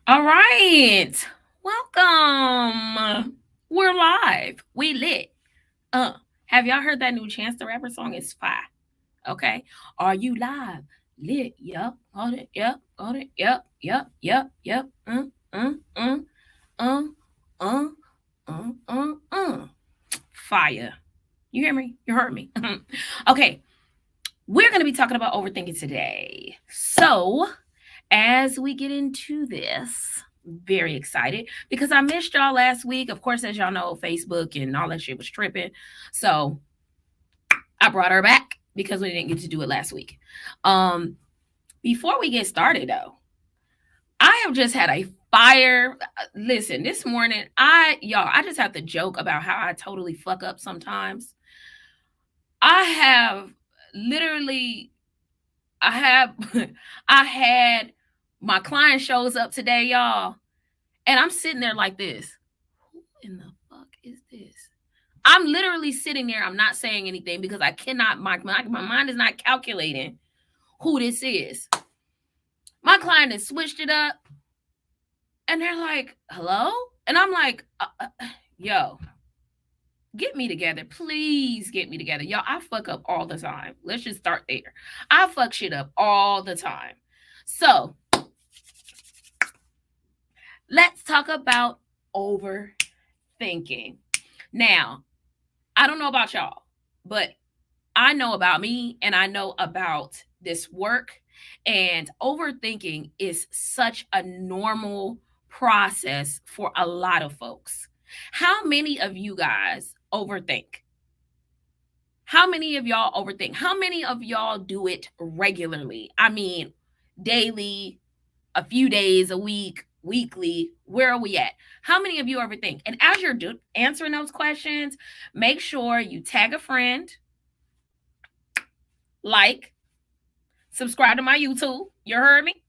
All right. Welcome. We're live. We lit. Have y'all heard that new Chance the Rapper song? It's fire. Okay. Are you live? Lit. Yup. Got it. Yep. Got it. Yep. Yep. Yep. Yep. Uh. Uh. Uh. Fire. You hear me? You heard me. Okay. We're going to be talking about overthinking today. So, as we get into this, very excited because I missed y'all last week. Of course, as y'all know, Facebook and all that shit was tripping. So I brought her back because we didn't get to do it last week. Before we get started though, I have just had a fire. Listen, this morning, I just have to joke about how I totally fuck up sometimes. I have literally I have I had my client shows up today, y'all. And I'm sitting there like this. Who in the fuck is this? I'm literally sitting there. I'm not saying anything because I cannot, my mind is not calculating who this is. My client has switched it up and they're like, hello? And I'm like, yo, get me together. Please get me together. Y'all, I fuck up all the time. Let's just start there. I fuck shit up all the time. So let's talk about overthinking. Now, I don't know about y'all, but I know about me and I know about this work. And overthinking is such a normal process for a lot of folks. How many of you guys overthink? How many of y'all overthink? How many of y'all do it regularly? I mean, daily, a few days a week, weekly. Where are we at? How many of you overthink? And as you're answering those questions, make sure you tag a friend, like, subscribe to my YouTube. You heard me?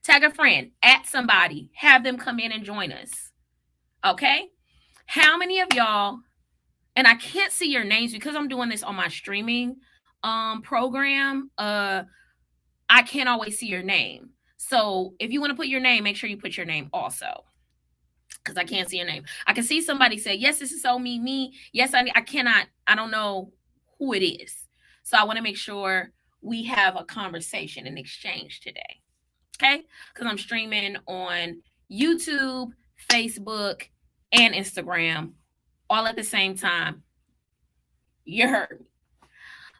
Tag a friend, at somebody, have them come in and join us. Okay? How many of y'all, and I can't see your names because I'm doing this on my streaming program. I can't always see your name. So if you want to put your name, make sure you put your name also. Because I can't see your name. I can see somebody say, yes, this is so me. Yes, I cannot, I don't know who it is. So I want to make sure we have a conversation and exchange today. Okay? Because I'm streaming on YouTube, Facebook, and Instagram all at the same time. You heard me.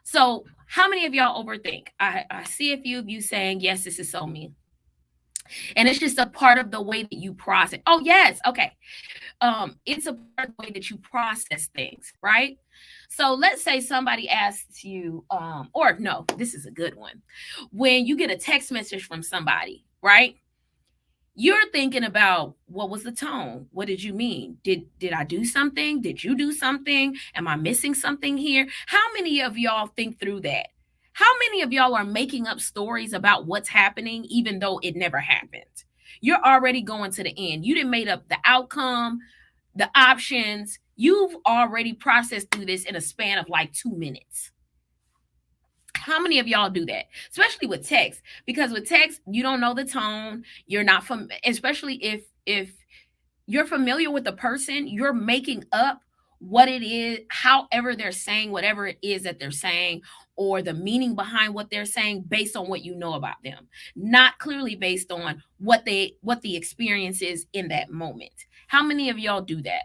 So how many of y'all overthink? I see a few of you saying, yes, this is so me. And it's just a part of the way that you process. Oh, yes. Okay. It's a part of the way that you process things, right? So let's say somebody asks you, or no, this is a good one. When you get a text message from somebody, right? You're thinking about, what was the tone? What did you mean? Did I do something? Did you do something? Am I missing something here? How many of y'all think through that? How many of y'all are making up stories about what's happening even though it never happened? You're already going to the end. You didn't made up the outcome, the options. You've already processed through this in a span of like 2 minutes. How many of y'all do that? Especially with text, because with text, you don't know the tone. You're not from, especially if you're familiar with the person, you're making up what it is, however they're saying whatever it is that they're saying, or the meaning behind what they're saying based on what you know about them, not clearly based on what the experience is in that moment. How many of y'all do that?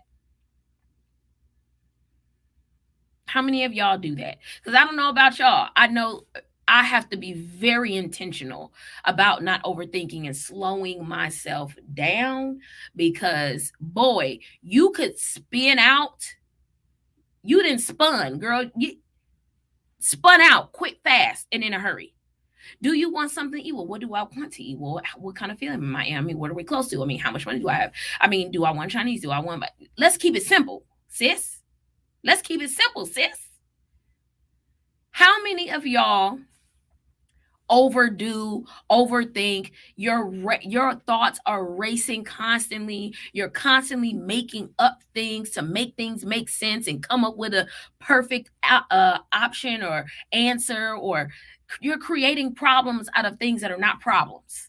How many of y'all do that? Because I don't know about y'all. I know I have to be very intentional about not overthinking and slowing myself down because, boy, you could spin out. You didn't spun, girl. You spun out quick, fast, and in a hurry. Do you want something to eat? Well, what do I want to eat? Well, what kind of feeling am I in? I mean, what are we close to? I mean, how much money do I have? I mean, do I want Chinese? Do I want... Let's keep it simple, sis. Let's keep it simple, sis. How many of y'all overthink? Your thoughts are racing constantly. You're constantly making up things to make things make sense and come up with a perfect option or answer, or you're creating problems out of things that are not problems.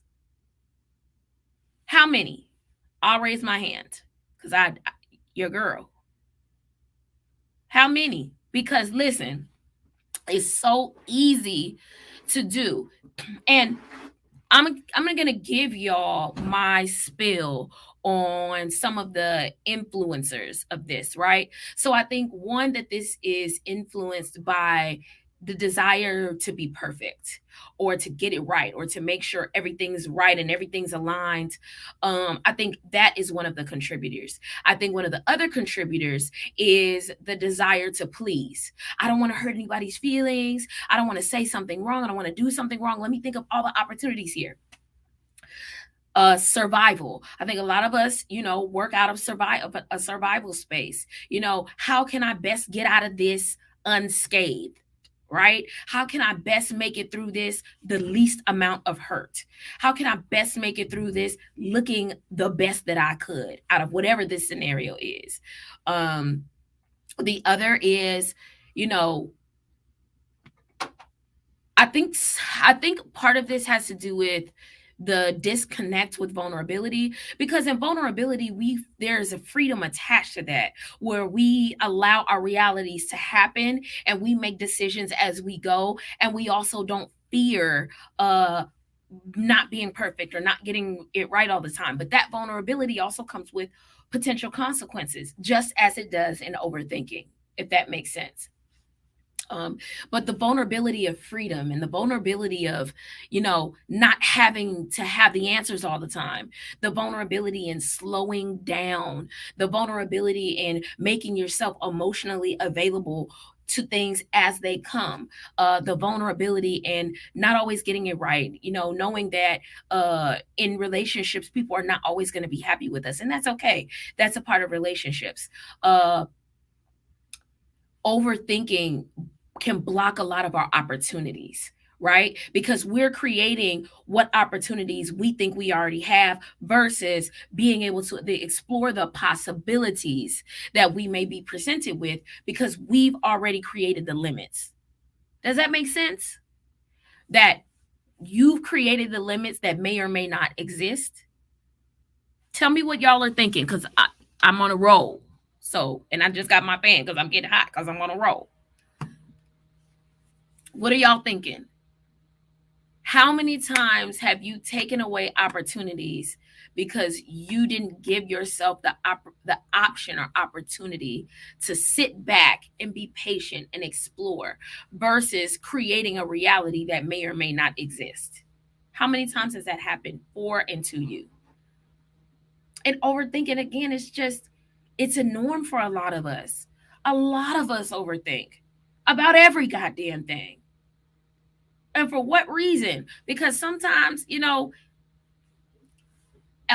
How many? I'll raise my hand because your girl. How many? Because listen, it's so easy to do. And I'm gonna give y'all my spill on some of the influencers of this, right? So I think one, that this is influenced by the desire to be perfect or to get it right or to make sure everything's right and everything's aligned. I think that is one of the contributors. I think one of the other contributors is the desire to please. I don't want to hurt anybody's feelings. I don't want to say something wrong. I don't want to do something wrong. Let me think of all the opportunities here. Survival. I think a lot of us, work out of a survival space. How can I best get out of this unscathed? Right? How can I best make it through this the least amount of hurt? How can I best make it through this looking the best that I could out of whatever this scenario is? The other is, you know, I think part of this has to do with the disconnect with vulnerability, because in vulnerability there's a freedom attached to that, where we allow our realities to happen and we make decisions as we go, and we also don't fear not being perfect or not getting it right all the time. But that vulnerability also comes with potential consequences, just as it does in overthinking, if that makes sense. But the vulnerability of freedom and the vulnerability of, not having to have the answers all the time, the vulnerability in slowing down, the vulnerability in making yourself emotionally available to things as they come, the vulnerability in not always getting it right, knowing that in relationships, people are not always going to be happy with us, and that's okay. That's a part of relationships. Overthinking can block a lot of our opportunities, right? Because we're creating what opportunities we think we already have versus being able to explore the possibilities that we may be presented with, because we've already created the limits. Does that make sense? That you've created the limits that may or may not exist. Tell me what y'all are thinking, because I'm on a roll. So, and I just got my fan because I'm getting hot because I'm on a roll. What are y'all thinking? How many times have you taken away opportunities because you didn't give yourself the option or opportunity to sit back and be patient and explore, versus creating a reality that may or may not exist? How many times has that happened for and to you? And overthinking, again, it's a norm for a lot of us. A lot of us overthink about every goddamn thing. And for what reason? Because sometimes, a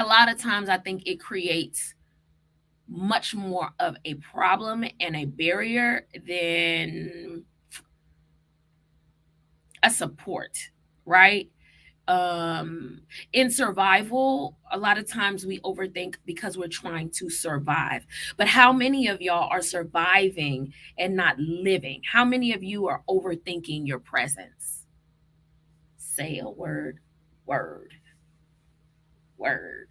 lot of times I think it creates much more of a problem and a barrier than a support, right? In survival, a lot of times we overthink because we're trying to survive. But how many of y'all are surviving and not living? How many of you are overthinking your presence? Say a word. Word. Word.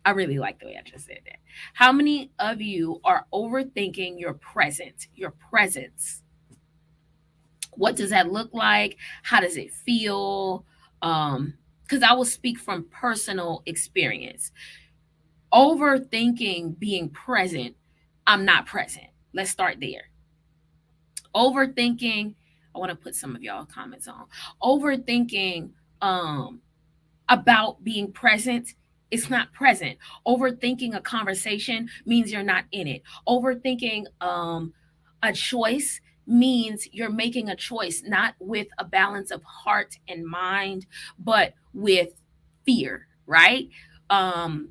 I really like the way I just said that. How many of you are overthinking your present, your presence? What does that look like? How does it feel? Because I will speak from personal experience. Overthinking being present, I'm not present. Let's start there. Overthinking, I want to put some of y'all comments on. Overthinking about being present, it's not present. Overthinking a conversation means you're not in it. Overthinking a choice means you're making a choice not with a balance of heart and mind, but with fear, right? And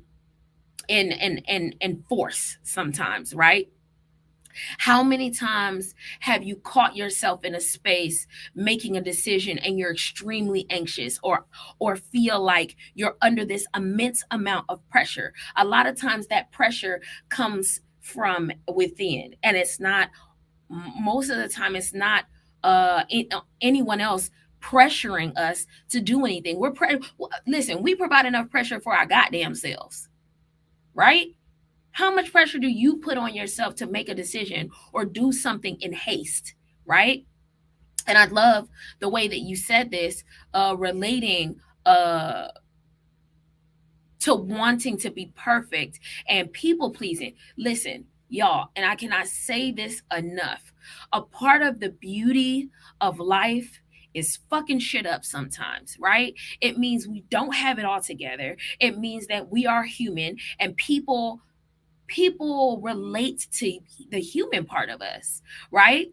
force sometimes, right? How many times have you caught yourself in a space making a decision and you're extremely anxious, or feel like you're under this immense amount of pressure? A lot of times that pressure comes from within, and it's not, most of the time it's not anyone else pressuring us to do anything. Listen, we provide enough pressure for our goddamn selves, right? How much pressure do you put on yourself to make a decision or do something in haste, right? And I love the way that you said this, relating to wanting to be perfect and people pleasing. Listen, y'all, and I cannot say this enough. A part of the beauty of life is fucking shit up sometimes, right? It means we don't have it all together. It means that we are human, and people relate to the human part of us, right?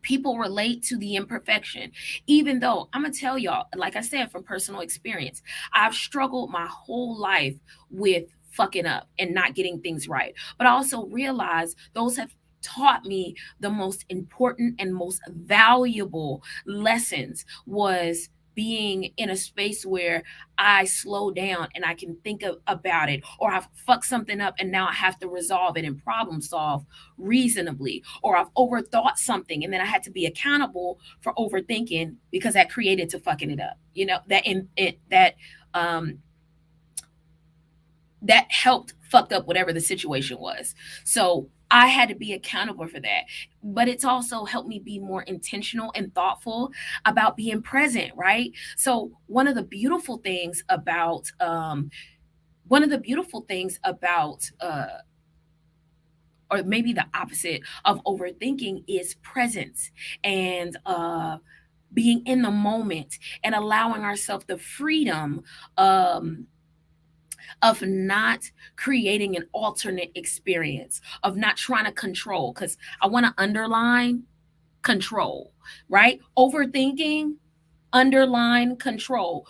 People relate to the imperfection. Even though I'm gonna tell y'all, like I said, from personal experience, I've struggled my whole life with fucking up and not getting things right. But I also realize those have taught me the most important and most valuable lessons was being in a space where I slow down and I can think about it, or I've fucked something up and now I have to resolve it and problem solve reasonably, or I've overthought something and then I had to be accountable for overthinking because that created to fucking it up. You know, that in it um that helped fuck up whatever the situation was. So I had to be accountable for that. But it's also helped me be more intentional and thoughtful about being present, right? So one of the beautiful things about or maybe the opposite of overthinking is presence and being in the moment and allowing ourselves the freedom of not creating an alternate experience, of not trying to control. Because I want to underline control, right? Overthinking, underline control.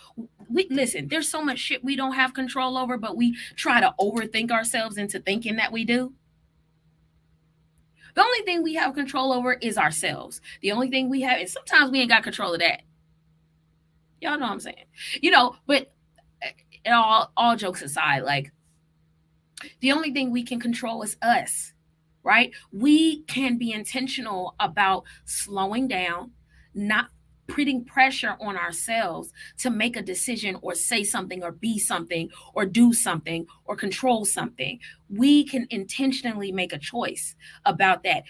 We listen, there's so much shit we don't have control over, but we try to overthink ourselves into thinking that we do. The only thing we have control over is ourselves. The only thing we have, and sometimes we ain't got control of that. Y'all know what I'm saying? But all jokes aside, like, the only thing we can control is us, right? We can be intentional about slowing down, not putting pressure on ourselves to make a decision or say something or be something or do something or control something. We can intentionally make a choice about that.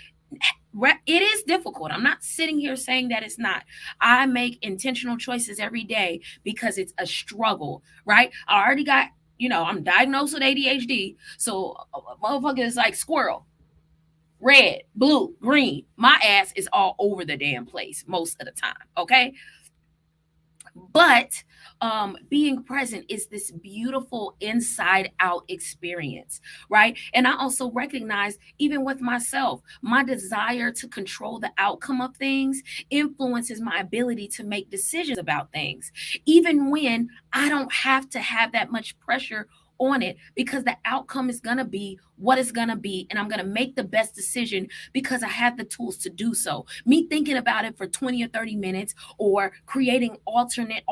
It is difficult. I'm not sitting here saying that it's not. I make intentional choices every day because it's a struggle, right? I already got, I'm diagnosed with ADHD. So a motherfucker is like squirrel, red, blue, green. My ass is all over the damn place most of the time. Okay. But being present is this beautiful inside out experience, right? And I also recognize, even with myself, my desire to control the outcome of things influences my ability to make decisions about things, even when I don't have to have that much pressure on it, because the outcome is going to be what it's going to be, and I'm going to make the best decision because I have the tools to do so. Me thinking about it for 20 or 30 minutes or creating alternate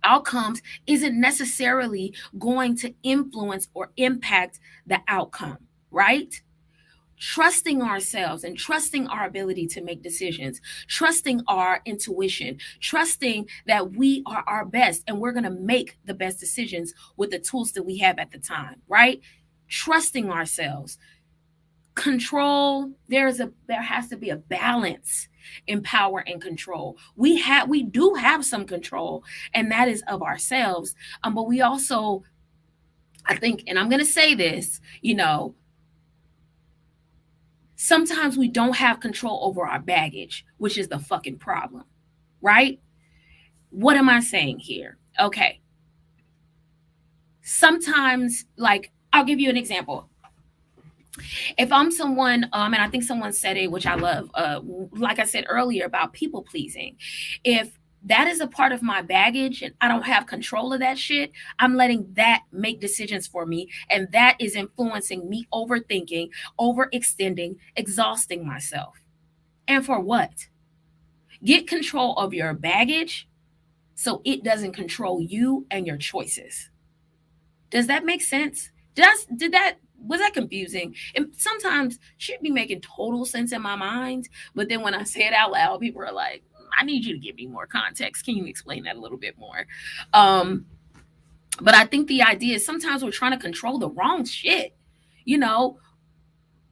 outcomes isn't necessarily going to influence or impact the outcome, right? Trusting ourselves and trusting our ability to make decisions, trusting our intuition, trusting that we are our best and we're going to make the best decisions with the tools that we have at the time, right? Trusting ourselves. Control, there has to be a balance in power and control. We do have some control, and that is of ourselves. But we also, I think, and I'm going to say this, sometimes we don't have control over our baggage, which is the fucking problem, right? What am I saying here? Okay. Sometimes, like, I'll give you an example. If I'm someone, and I think someone said it, which I love, like I said earlier about people pleasing, if that is a part of my baggage and I don't have control of that shit, I'm letting that make decisions for me. And that is influencing me overthinking, overextending, exhausting myself. And for what? Get control of your baggage so it doesn't control you and your choices. Does that make sense? Was that confusing? And sometimes should be making total sense in my mind, but then when I say it out loud, people are like, I need you to give me more context. Can you explain that a little bit more? Um, but I think the idea is sometimes we're trying to control the wrong shit. You know,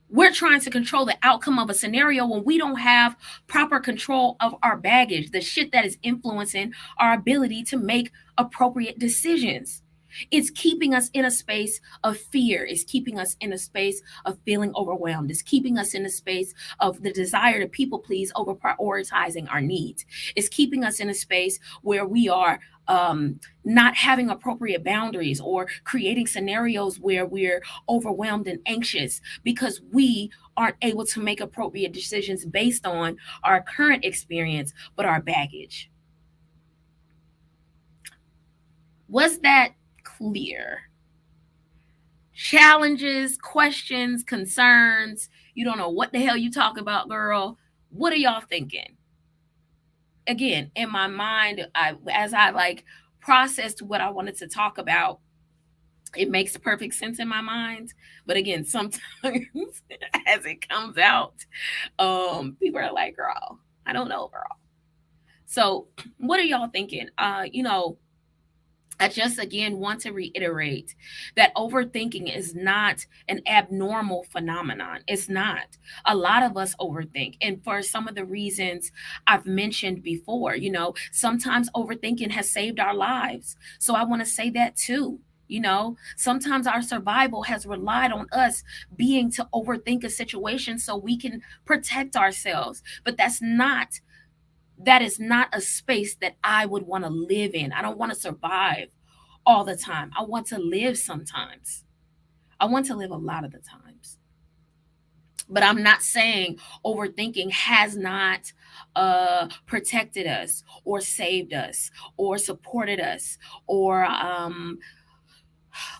we're trying to control the outcome of a scenario when we don't have proper control of our baggage, the shit that is influencing our ability to make appropriate decisions. It's keeping us in a space of fear. It's keeping us in a space of feeling overwhelmed. It's keeping us in a space of the desire to people please over prioritizing our needs. It's keeping us in a space where we are not having appropriate boundaries or creating scenarios where we're overwhelmed and anxious because we aren't able to make appropriate decisions based on our current experience, but our baggage. Was that clear? Challenges, questions, concerns. You don't know what the hell you talk about, girl. What are y'all thinking? Again, in my mind, as I like processed what I wanted to talk about, it makes perfect sense in my mind. But again, sometimes as it comes out, people are like, girl, I don't know, girl. So what are y'all thinking? I just again want to reiterate that overthinking is not an abnormal phenomenon. It's not. A lot of us overthink. And for some of the reasons I've mentioned before, sometimes overthinking has saved our lives. So I want to say that too. Sometimes our survival has relied on us being to overthink a situation so we can protect ourselves. But that is not a space that I would want to live in. I don't want to survive all the time. I want to live sometimes. I want to live a lot of the times. But I'm not saying overthinking has not protected us or saved us or supported us or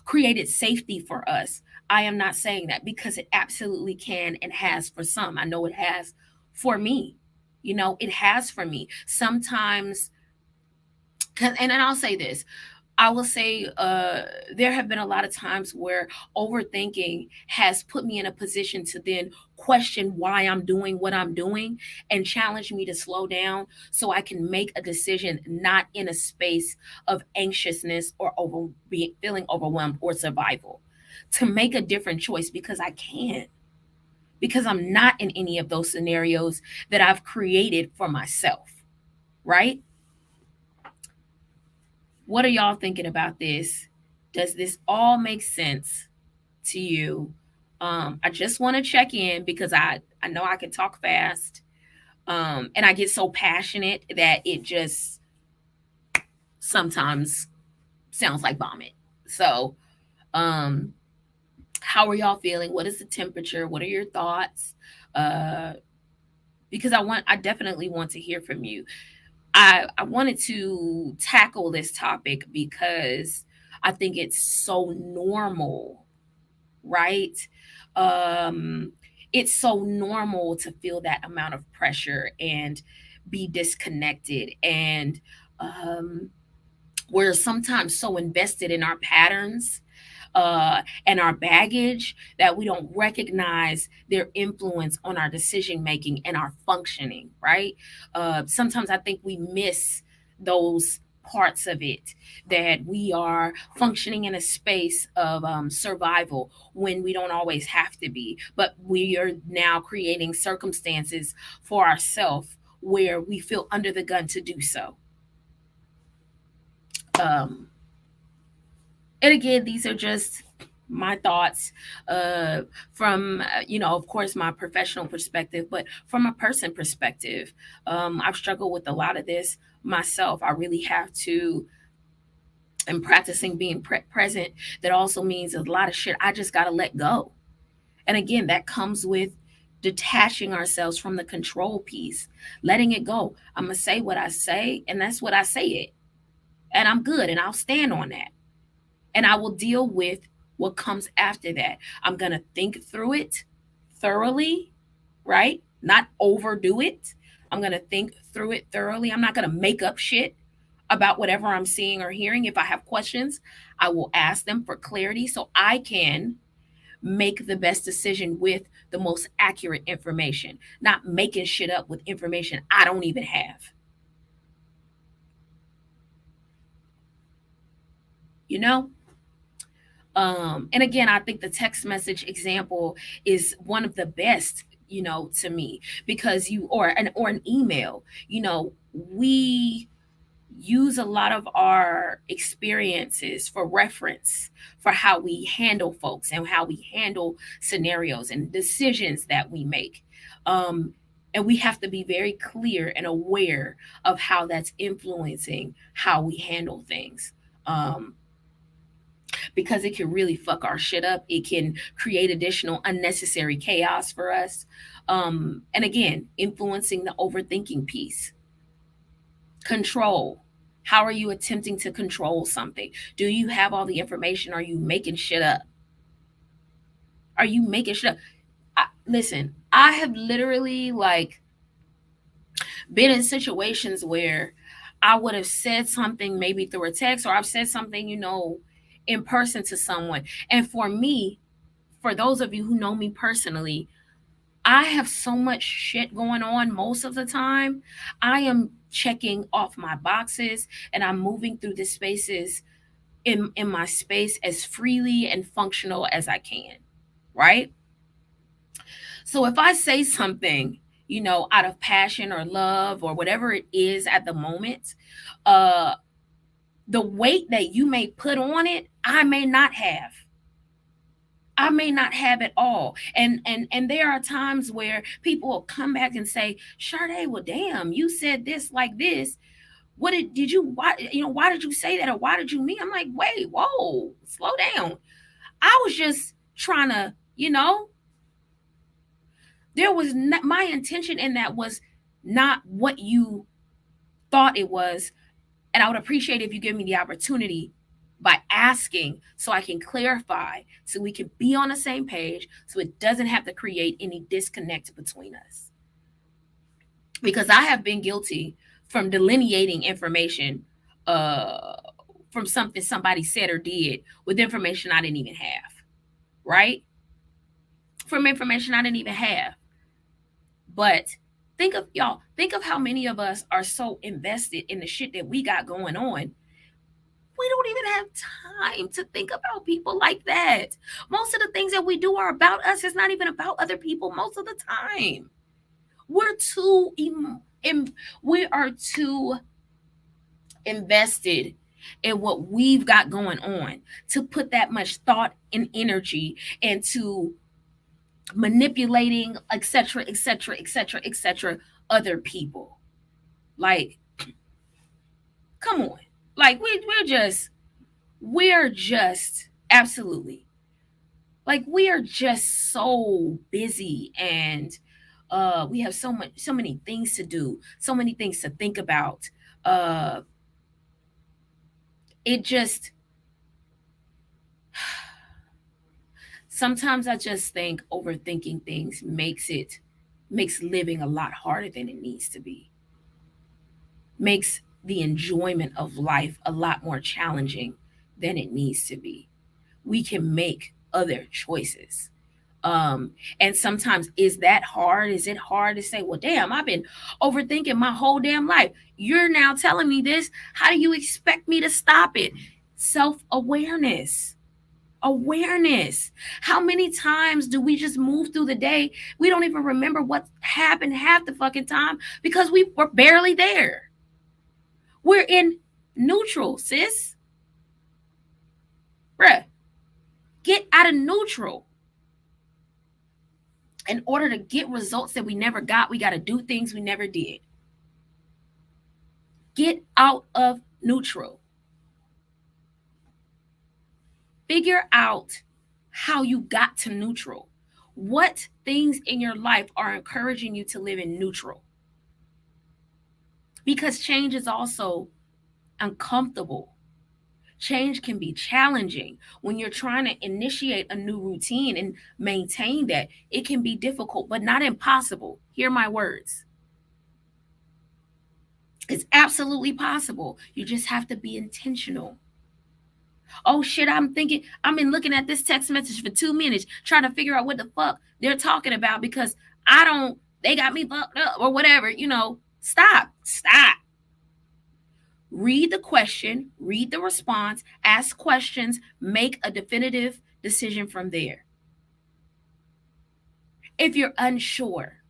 created safety for us. I am not saying that because it absolutely can and has for some. I know it has for me. It has for me. Sometimes, and I'll say this. I will say there have been a lot of times where overthinking has put me in a position to then question why I'm doing what I'm doing and challenge me to slow down so I can make a decision not in a space of anxiousness or feeling overwhelmed or survival. To make a different choice because I can, because I'm not in any of those scenarios that I've created for myself, right? What are y'all thinking about this? Does this all make sense to you? I just want to check in because I know I can talk fast, and I get so passionate that it just sometimes sounds like vomit. So, how are y'all feeling? What is the temperature? What are your thoughts? Because I definitely want to hear from you. I wanted to tackle this topic because I think it's so normal, right? Um, it's so normal to feel that amount of pressure and be disconnected. And we're sometimes so invested in our patterns and our baggage that we don't recognize their influence on our decision making and our functioning, right? Sometimes I think we miss those parts of it, that we are functioning in a space of survival when we don't always have to be, but we are now creating circumstances for ourselves where we feel under the gun to do so. Um, and again, these are just my thoughts from of course my professional perspective, but from a person perspective. I've struggled with a lot of this myself. I really have to. And practicing being present, that also means a lot of shit I just got to let go. And again, that comes with detaching ourselves from the control piece, letting it go. I'm going to say what I say, and that's what I say it, and I'm good, and I'll stand on that, and I will deal with what comes after that. I'm going to think through it thoroughly, right? Not overdo it. I'm going to think through it thoroughly. I'm not going to make up shit about whatever I'm seeing or hearing. If I have questions, I will ask them for clarity so I can make the best decision with the most accurate information, not making shit up with information I don't even have. you know? And again, I think the text message example is one of the best, to me, because or an email, we use a lot of our experiences for reference for how we handle folks and how we handle scenarios and decisions that we make. And we have to be very clear and aware of how that's influencing how we handle things. Because it can really fuck our shit up. It can create additional unnecessary chaos for us. And again, influencing the overthinking piece. Control. How are you attempting to control something? Do you have all the information? Are you making shit up? Are you making shit up? Listen, I have literally been in situations where I would have said something maybe through a text, or I've said something, in person to someone. And for me, for those of you who know me personally, I have so much shit going on most of the time. I am checking off my boxes and I'm moving through the spaces in my space as freely and functional as I can. Right? So if I say something, out of passion or love or whatever it is at the moment, the weight that you may put on it, I may not have. I may not have it all. And there are times where people will come back and say, Sade, well, damn, you said this like this. What did you why did you say that, or why did you mean? I'm like, wait, whoa, slow down. I was just trying to, there was not, my intention in that was not what you thought it was. And I would appreciate if you give me the opportunity by asking so I can clarify, so we can be on the same page, so it doesn't have to create any disconnect between us. Because I have been guilty from delineating information from something somebody said or did with information I didn't even have, right? From information I didn't even have. But think of how many of us are so invested in the shit that we got going on. We don't even have time to think about people like that. Most of the things that we do are about us. It's not even about other people most of the time. We're too we are too invested in what we've got going on to put that much thought and energy into manipulating, etc., etc., etc., etc., other people. Like, come on. Like, we're just absolutely, like, we are just so busy, and we have so many things to do, so many things to think about. It just Sometimes I just think overthinking things makes living a lot harder than it needs to be. Makes the enjoyment of life a lot more challenging than it needs to be. We can make other choices. And sometimes, is that hard? Is it hard to say, well, damn, I've been overthinking my whole damn life. You're now telling me this. How do you expect me to stop it? Self-awareness. Awareness. How many times do we just move through the day? We don't even remember what happened half the fucking time because we were barely there. We're in neutral, sis. Bruh, get out of neutral. In order to get results that we never got, we got to do things we never did. Get out of neutral. Figure out how you got to neutral. What things in your life are encouraging you to live in neutral? Because change is also uncomfortable. Change can be challenging. When you're trying to initiate a new routine and maintain that, it can be difficult, but not impossible. Hear my words. It's absolutely possible. You just have to be intentional. Oh shit, I've been looking at this text message for 2 minutes trying to figure out what the fuck they're talking about because they got me fucked up or whatever, Stop. Read the question, read the response, ask questions, make a definitive decision from there. If you're unsure,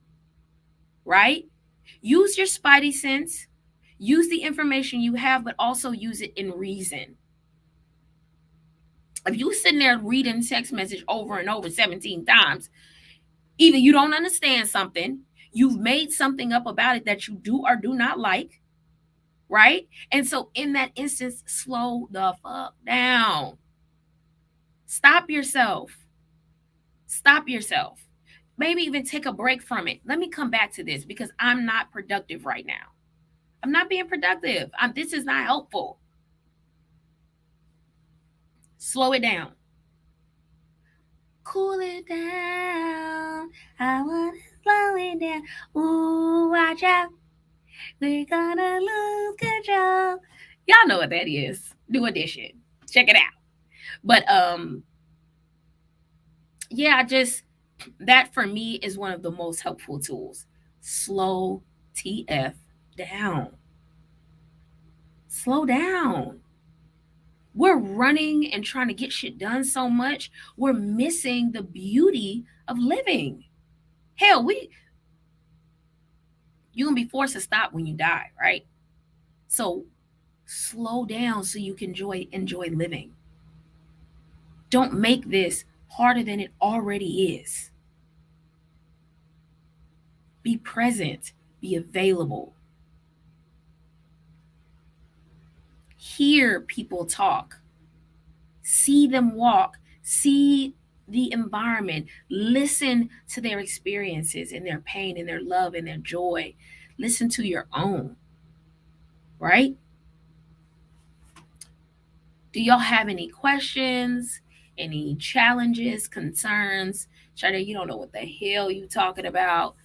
right? Use your spidey sense, use the information you have, but also use it in reason. If you sitting there reading text message over and over 17 times, either you don't understand something, you've made something up about it that you do or do not like, right? And so in that instance, slow the fuck down. Stop yourself. Stop yourself. Maybe even take a break from it. Let me come back to this because I'm not productive right now. I'm not being productive. This is not helpful. Slow it down. Cool it down. I want to slow it down. Ooh, watch out. We're gonna lose control. Y'all know what that is. New edition. Check it out. But yeah, that for me is one of the most helpful tools. Slow TF down. Slow down. We're running and trying to get shit done so much, we're missing the beauty of living. Hell, you're gonna be forced to stop when you die, right? So slow down so you can enjoy living. Don't make this harder than it already is. Be present, be available. Hear people talk, see them walk, see the environment, listen to their experiences and their pain and their love and their joy. Listen to your own, right? Do y'all have any questions, any challenges, concerns? Shada, you don't know what the hell you talking about.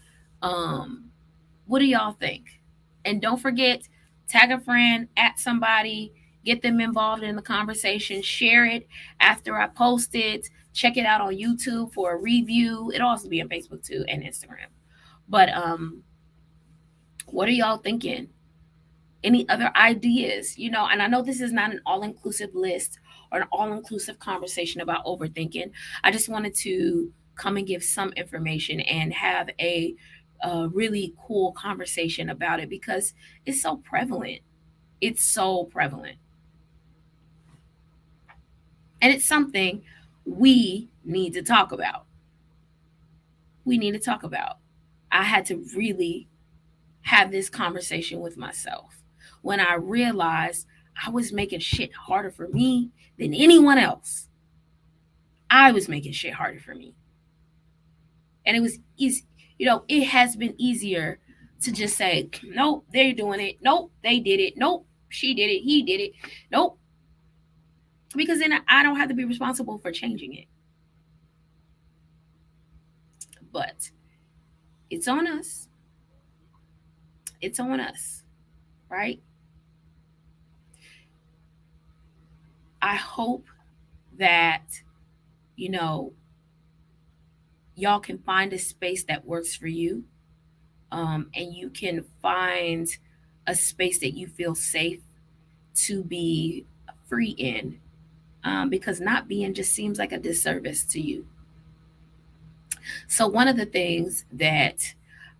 What do y'all think? And don't forget, tag a friend, at somebody, get them involved in the conversation, share it after I post it. Check it out on YouTube for a review. It'll also be on Facebook too and Instagram. But what are y'all thinking? Any other ideas? And I know this is not an all-inclusive list or an all-inclusive conversation about overthinking. I just wanted to come and give some information and have a really cool conversation about it because it's so prevalent. It's so prevalent. And it's something we need to talk about. We need to talk about. I had to really have this conversation with myself when I realized I was making shit harder for me than anyone else. I was making shit harder for me. And it was easy. It has been easier to just say, nope, they're doing it. Nope, they did it. Nope, she did it. He did it. Nope. Because then I don't have to be responsible for changing it. But it's on us. It's on us, right? I hope that, y'all can find a space that works for you. And you can find a space that you feel safe to be free in. Because not being just seems like a disservice to you. So, one of the things that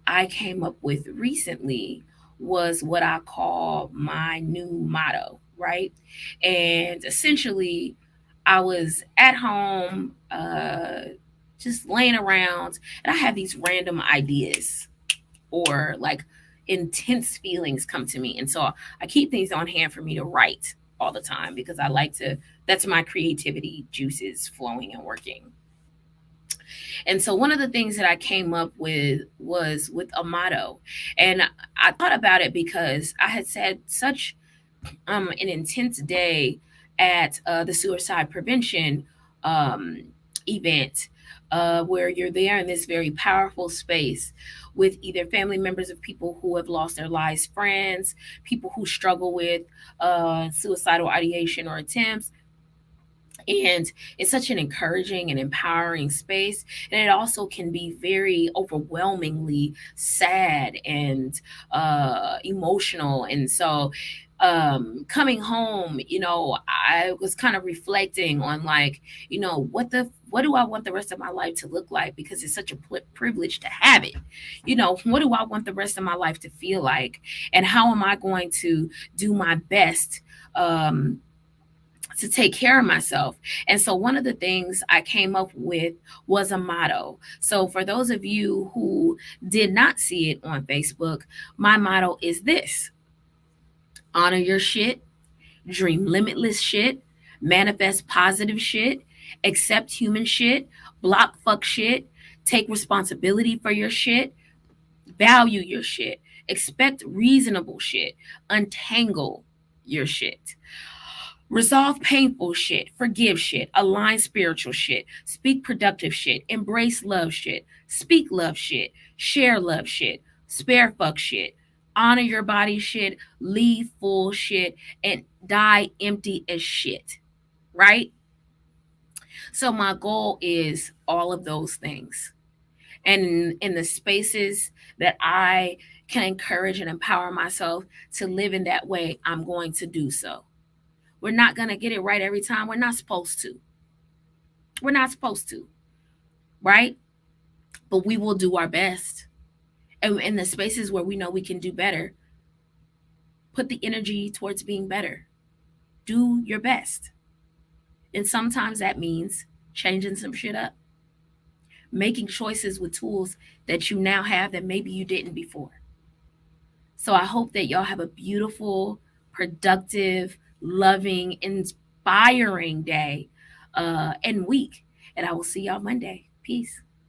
I came up with recently was what I call my new motto, right? And essentially, I was at home, just laying around, and I had these random ideas or like intense feelings come to me. And so I keep things on hand for me to write all the time because I like to, that's my creativity juices flowing and working. And so one of the things that I came up with was with a motto. And I thought about it because I had said such an intense day at the suicide prevention event where you're there in this very powerful space with either family members of people who have lost their lives, friends, people who struggle with suicidal ideation or attempts. And it's such an encouraging and empowering space. And it also can be very overwhelmingly sad and emotional. And so Coming home, I was kind of reflecting on, like, what do I want the rest of my life to look like, because it's such a privilege to have it. What do I want the rest of my life to feel like, and how am I going to do my best to take care of myself. And so one of the things I came up with was a motto. So for those of you who did not see it on Facebook, my motto is this: honor your shit, dream limitless shit, manifest positive shit, accept human shit, block fuck shit, take responsibility for your shit, value your shit, expect reasonable shit, untangle your shit. Resolve painful shit, forgive shit, align spiritual shit, speak productive shit, embrace love shit, speak love shit, share love shit, spare fuck shit, honor your body shit, leave full shit, and die empty as shit, right? So my goal is all of those things. And in the spaces that I can encourage and empower myself to live in that way, I'm going to do so. We're not going to get it right every time. We're not supposed to. We're not supposed to, right? But we will do our best. And in the spaces where we know we can do better, put the energy towards being better. Do your best. And sometimes that means changing some shit up, making choices with tools that you now have that maybe you didn't before. So I hope that y'all have a beautiful, productive, loving, inspiring day and week. And I will see y'all Monday. Peace.